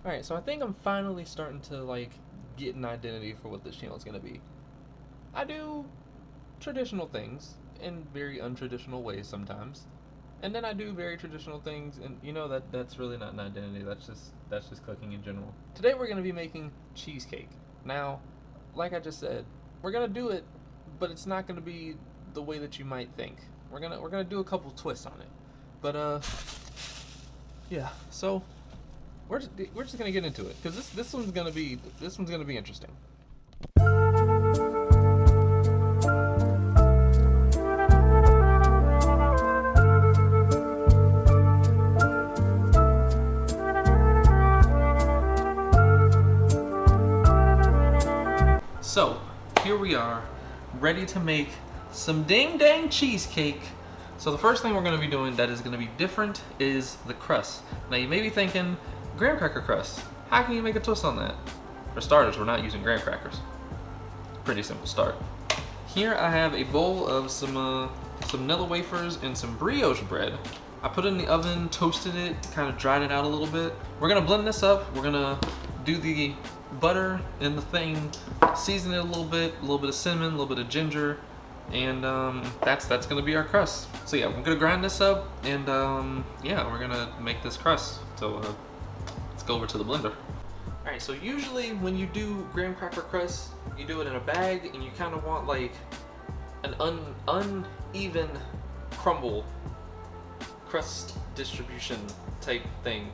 Alright, so I think I'm finally starting to like get an identity for what this channel is gonna be. I do traditional things in very untraditional ways sometimes. And then I do very traditional things, and that's really not an identity. That's just cooking in general. Today we're gonna be making cheesecake. Now, like I just said, we're gonna do it, but it's not gonna be the way that you might think. We're gonna do a couple twists on it. But yeah. So we're just gonna get into it because this one's gonna be interesting. So, here we are, ready to make some ding dang cheesecake. So the first thing we're gonna be doing that is gonna be different is the crust. Now you may be thinking, graham cracker crust, how can you make a twist on that? For starters, we're not using graham crackers. Pretty simple start. Here I have a bowl of some Nilla wafers and some brioche bread. I put it in the oven, toasted it, kind of dried it out a little bit. We're gonna blend this up. We're gonna do the butter in the thing, season it a little bit of cinnamon, a little bit of ginger, and that's gonna be our crust. So yeah, we're gonna grind this up, and yeah, we're gonna make this crust. So let's go over to the blender. All right, so usually when you do graham cracker crust, you do it in a bag, and you kind of want like an uneven crumble crust distribution type thing.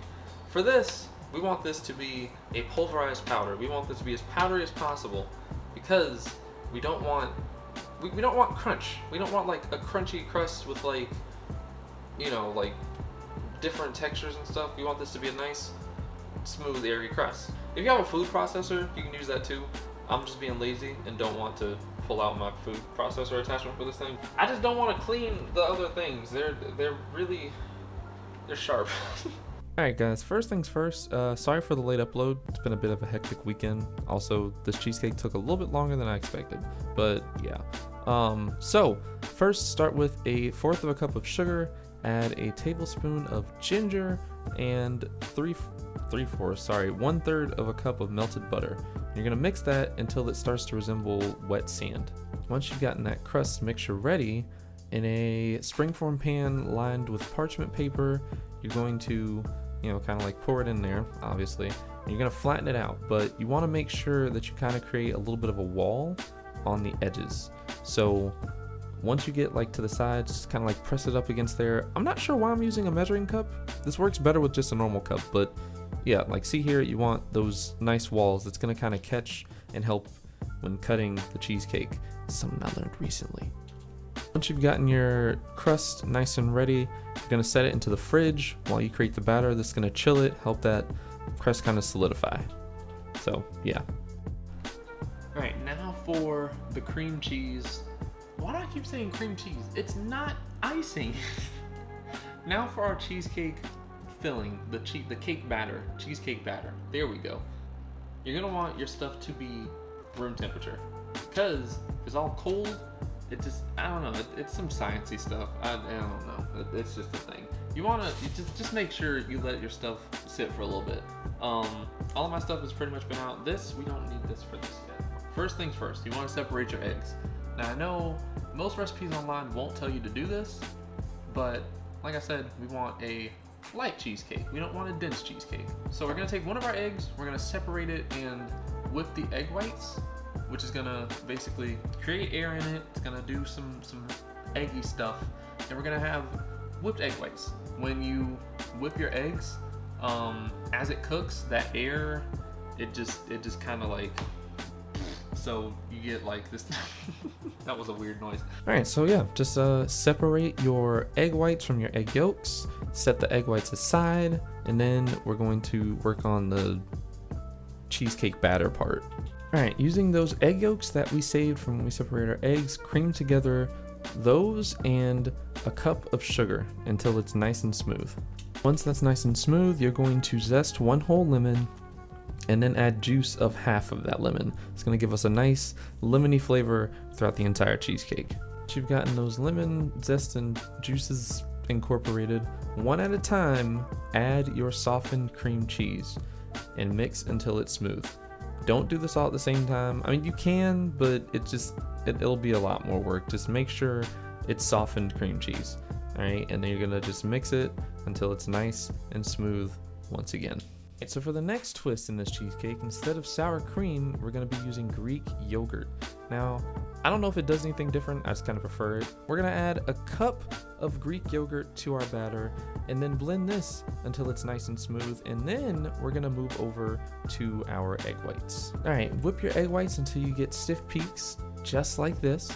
For this, we want this to be a pulverized powder. We want this to be as powdery as possible because we don't want crunch. We don't want like a crunchy crust with like different textures and stuff. We want this to be a nice, smooth, airy crust. If you have a food processor, you can use that too. I'm just being lazy and don't want to pull out my food processor attachment for this thing. I just don't want to clean the other things. They're sharp. Alright guys, first things first, sorry for the late upload. It's been a bit of a hectic weekend. Also, this cheesecake took a little bit longer than I expected, but yeah. So first start with a 1/4 of a cup of sugar, add a tablespoon of ginger, and 1/3 of a cup of melted butter. You're gonna mix that until it starts to resemble wet sand. Once you've gotten that crust mixture ready, in a springform pan lined with parchment paper, you're going to kind of like pour it in there, obviously. And you're gonna flatten it out, but you wanna make sure that you kind of create a little bit of a wall on the edges. So once you get like to the sides, just kind of like press it up against there. I'm not sure why I'm using a measuring cup. This works better with just a normal cup, but yeah, like see here, you want those nice walls that's gonna kind of catch and help when cutting the cheesecake. Something I learned recently. Once you've gotten your crust nice and ready, you're gonna set it into the fridge while you create the batter. That's gonna chill it, help that crust kind of solidify. So yeah. All right, now for the cream cheese. Why do I keep saying cream cheese? It's not icing. Now for our cheesecake filling, the cake batter, cheesecake batter. There we go. You're gonna want your stuff to be room temperature, because if it's all cold, I don't know, it's some sciencey stuff. I don't know, it's just a thing. You just make sure you let your stuff sit for a little bit. All of my stuff has pretty much been out. We don't need this for this yet. First things first, you want to separate your eggs. Now I know most recipes online won't tell you to do this, but like I said, we want a light cheesecake. We don't want a dense cheesecake. So we're gonna take one of our eggs, we're gonna separate it and whip the egg whites, which is gonna basically create air in it. It's gonna do some eggy stuff, and we're gonna have whipped egg whites. When you whip your eggs, as it cooks, that air, it just kind of like, so you get like this. That was a weird noise. All right, so yeah, just separate your egg whites from your egg yolks. Set the egg whites aside, and then we're going to work on the cheesecake batter part. All right, using those egg yolks that we saved from when we separated our eggs, cream together those and a cup of sugar until it's nice and smooth. Once that's nice and smooth, you're going to zest 1 whole lemon and then add juice of half of that lemon. It's gonna give us a nice lemony flavor throughout the entire cheesecake. Once you've gotten those lemon zest and juices incorporated, one at a time, add your softened cream cheese. and mix until it's smooth. Don't do this all at the same time. I mean, you can, but it'll be a lot more work. Just make sure it's softened cream cheese. All right, and then you're gonna just mix it until it's nice and smooth once again. So for the next twist in this cheesecake, instead of sour cream, we're gonna be using Greek yogurt. Now, I don't know if it does anything different, I just kind of prefer it. We're gonna add a cup of Greek yogurt to our batter and then blend this until it's nice and smooth, and then we're gonna move over to our egg whites. All right, whip your egg whites until you get stiff peaks, just like this.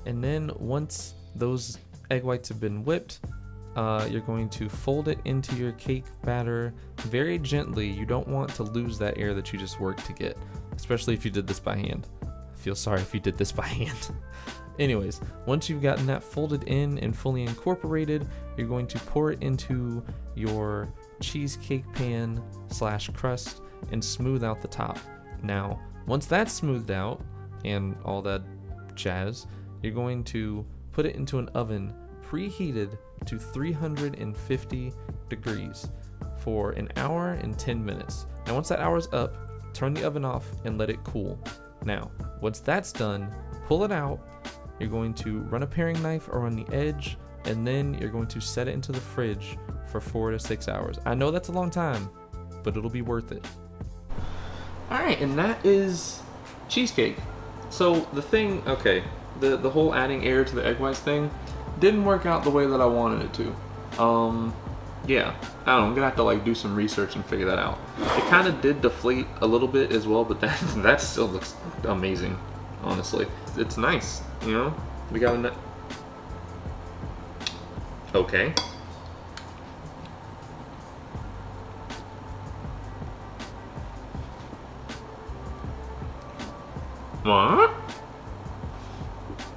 And then once those egg whites have been whipped, you're going to fold it into your cake batter very gently. You don't want to lose that air that you just worked to get, especially if you did this by hand. I feel sorry if you did this by hand. Anyways, once you've gotten that folded in and fully incorporated, you're going to pour it into your cheesecake pan / crust and smooth out the top. Now, once that's smoothed out and all that jazz, you're going to put it into an oven preheated to 350 degrees for an hour and 10 minutes. Now once that hour's up, turn the oven off and let it cool. Now, once that's done, pull it out. You're going to run a paring knife around the edge, and then you're going to set it into the fridge for 4 to 6 hours. I know that's a long time, but it'll be worth it. All right, and that is cheesecake. So the thing, okay, the whole adding air to the egg whites thing didn't work out the way that I wanted it to. Yeah, I don't know, I'm gonna have to like do some research and figure that out. It kind of did deflate a little bit as well, but that still looks amazing, honestly. It's nice, you know? We got a okay. What?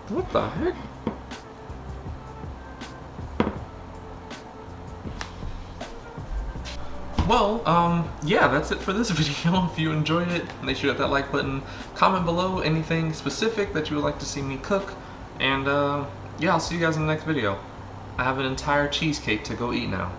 What the heck? Well, yeah, that's it for this video. If you enjoyed it, make sure to hit that like button. Comment below anything specific that you would like to see me cook. And, yeah, I'll see you guys in the next video. I have an entire cheesecake to go eat now.